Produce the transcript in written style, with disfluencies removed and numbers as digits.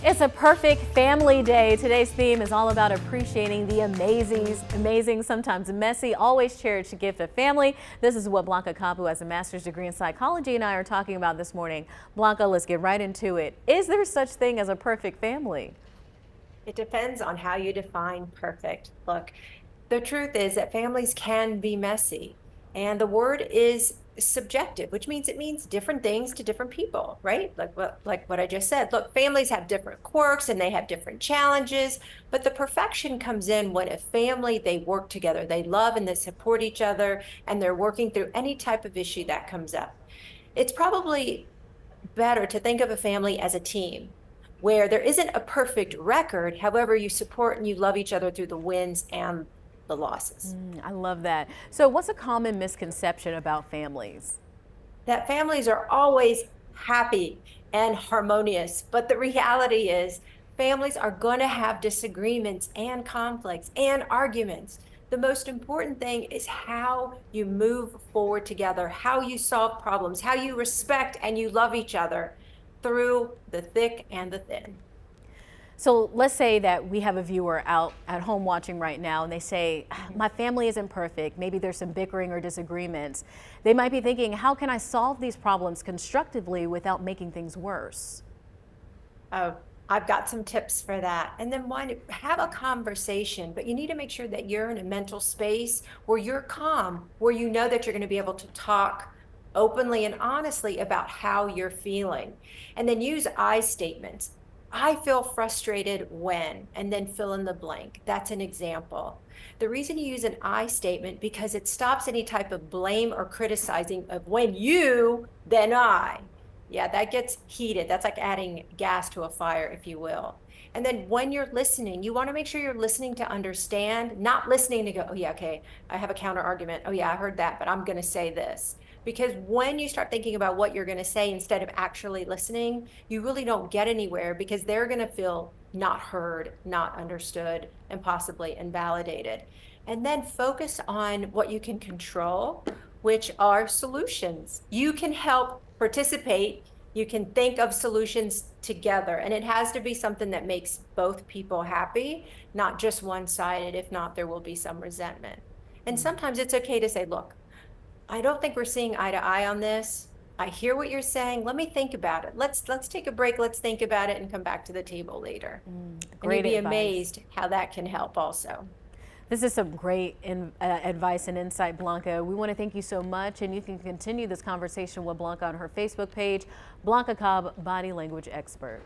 It's a perfect family day. Today's theme is all about appreciating the amazing, sometimes messy, always cherished gift of family. This is what Blanca Cobb, who has a master's degree in psychology, and I are talking about this morning. Blanca, let's get right into it. Is there such thing as a perfect family? It depends on how you define perfect. Look, the truth is that families can be messy, and the word is subjective, which means it means different things to different people, right? Like what I just said. Look, families have different quirks and they have different challenges, but the perfection comes in when a family they work together, they love and they support each other, and they're working through any type of issue that comes up. It's probably better to think of a family as a team where there isn't a perfect record. However, you support and you love each other through the wins and the losses. I love that. So what's a common misconception about families? That families are always happy and harmonious, but the reality is families are going to have disagreements and conflicts and arguments. The most important thing is how you move forward together, how you solve problems, how you respect and you love each other through the thick and the thin. So let's say that we have a viewer out at home watching right now and they say, my family isn't perfect. Maybe there's some bickering or disagreements. They might be thinking, how can I solve these problems constructively without making things worse? Oh, I've got some tips for that. And then one, have a conversation, but you need to make sure that you're in a mental space where you're calm, where you know that you're going to be able to talk openly and honestly about how you're feeling. And then use I statements. I feel frustrated when, and then fill in the blank. That's an example. The reason you use an I statement because it stops any type of blame or criticizing of when you, then I. Yeah, that gets heated. That's like adding gas to a fire, if you will. And then when you're listening, you want to make sure you're listening to understand, not listening to go, oh, yeah, okay, I have a counter argument. Oh, yeah, I heard that, but I'm going to say this. Because when you start thinking about what you're going to say instead of actually listening, you really don't get anywhere because they're going to feel not heard, not understood, and possibly invalidated. And then focus on what you can control, which are solutions. You can help participate. You can think of solutions together, and it has to be something that makes both people happy, not just one-sided. If not, there will be some resentment. And sometimes it's okay to say, look, I don't think we're seeing eye to eye on this. I hear what you're saying. Let me think about it. Let's take a break. Let's think about it and come back to the table later. And you'd Great be advice. amazed how that can help also. This is some great advice and insight, Blanca. We want to thank you so much, and you can continue this conversation with Blanca on her Facebook page, Blanca Cobb, body language expert.